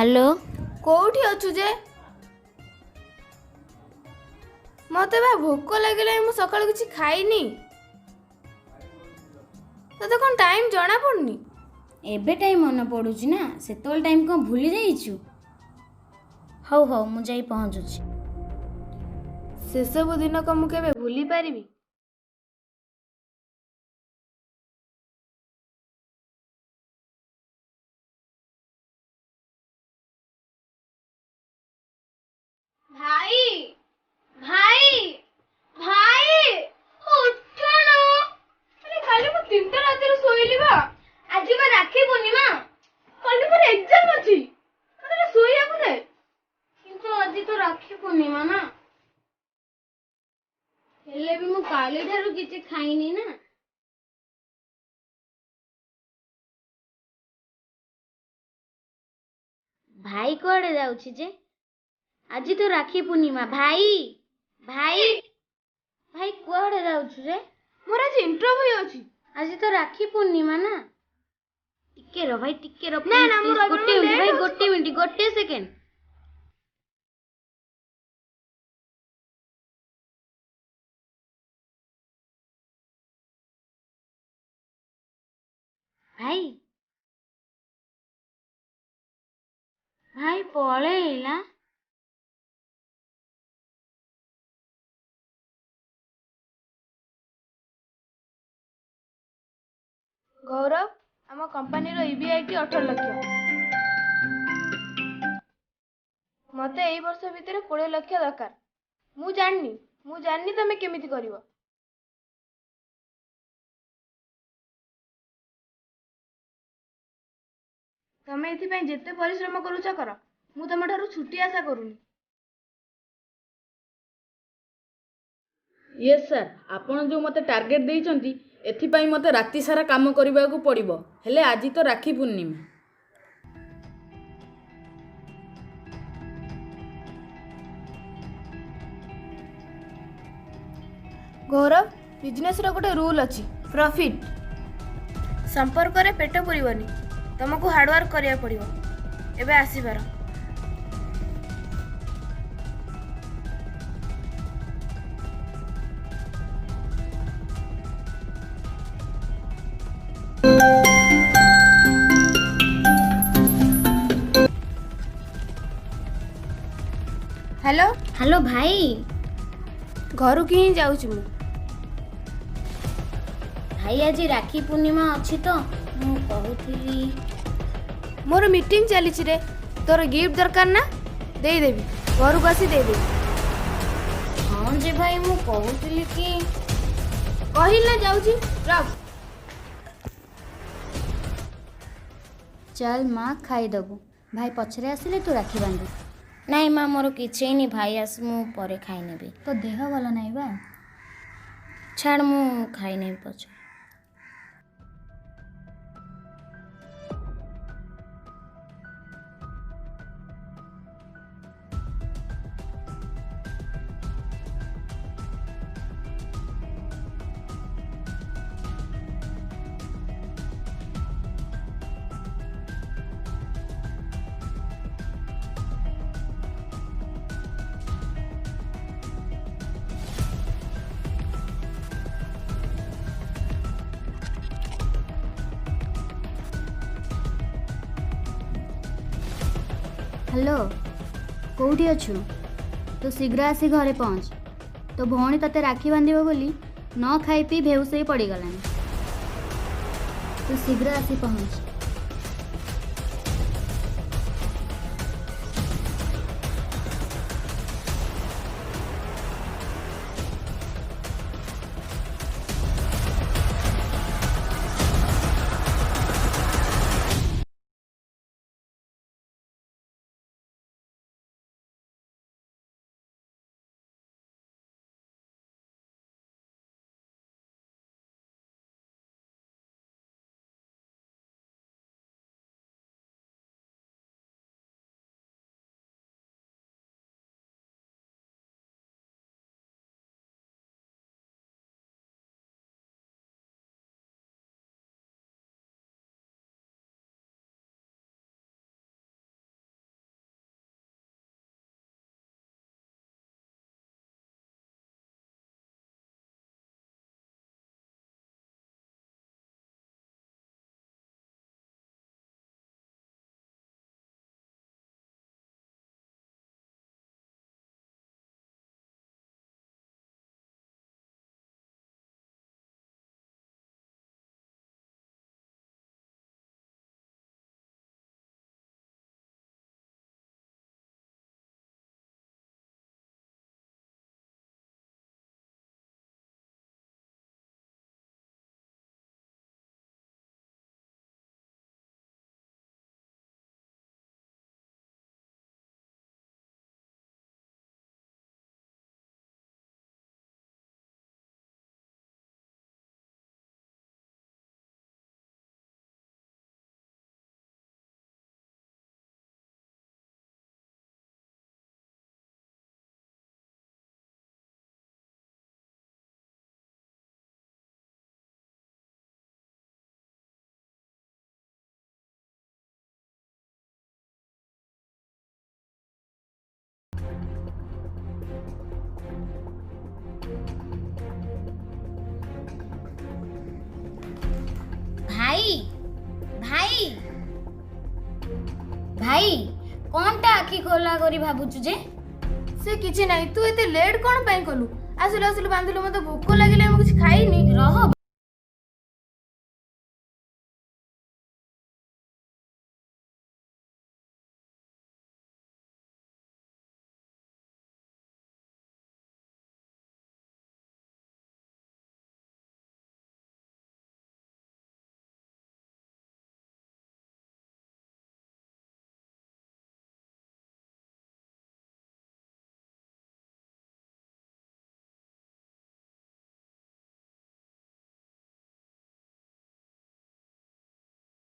Hello. कोठी अच्छु जे मते बा भोक लगे मु सकाळ किछि खाइनी तते कोन टाइम जणा पड़नी। एबे टाइम मन पड़ुछि ना सेतोल टाइम को भूली जाइछु। हौ हौ मु जाई पहुँचुछि। से सब दिन को मु केबे भूली पारिबी। भाई भाई भाई उठ ना। अरे खाली मु 3टा राती रे सोइली बा। आज बा राखी पूर्णिमा कल मोर एग्जाम अछि मते सोइया को दे। किंतु आज तो राखी पूर्णिमा ना हेले भी मु काली ठारू किछि खाइनी ना। भाई कुआडे जाउछि जे आज तो राखी पूर्णिमा। भाई भाई भाई कुआडे जाउछु रे? मोर आज इंटरव्यू अछि। आज तो राखी पूर्णिमा ना। टिके रो भाई टिके रो। ना ना मोर गोटे मिनिट भाई गोटे मिनिट गोटे सेकेंड। भाई भाई पळेइला। गौरव आम कंपनी रो ईबीआईटी 18 लाख मते एई वर्ष भितर 20 लाख दरकार। मु जाननी तमे केमिति करिवो। तमे एथि पय जेते परिश्रम करूछ कर मु तम ठारू छुट्टी आशा करूनी। यस सर आपण जो मते टार्गेट देइचंती एथिपाई मते राति सारा काम करबाकू पड़िबो। हेले आज तो राखी पूर्णिमा। गौरव बिजनेस रो गोटे रूल अछि प्रॉफिट। संपर्क रे पेट पुरिबनी तुमको हार्डवर्क करिया पड़िबो। एबे आसीबार हेलो हेलो भाई। घर की ही जाऊँ मु। भाई आज राखी पूर्णिमा अछि तो मु कहूथिली मोर मीटिंग चली रे। तोर गिफ्ट दरकार ना दे देबी घर को आसी दे देबी। हाँ जे भाई मु कहूथिली कि कहिल ना जाऊँ रख। चल माँ खाईदबु भाई पछरे आसिले तू राखी बांधु। नाई माँ मोर किछि नहीं भाई आस मु परे खाई नेबी। तो देह भल नाई बा छाड़ मु खाई नेबी पछ। हेलो कौटी अच्छु? तो शीघ्र आसी घरे पहुँच। तो भौणी तते राखी बांधिबो बोली न खाई पी बेहुश होई पड़ी गलानी। तो शीघ्र आसी पहुँच। ଭାଇ ଭାଇ ଭାଇ କଣଟା ଆଖି ଖୋଲା କରି ଭାବୁଛୁ ଯେ? ସେ କିଛି ନାହିଁ, ତୁ ଏତେ ଲେଟ୍ କଣ ପାଇଁ କଲୁ? ଆସିଲୁ ଆସିଲୁ ବାନ୍ଧିଲୁ, ମତେ ଭୋକ ଲାଗିଲା, ମୁଁ କିଛି ଖାଇନି। ରହ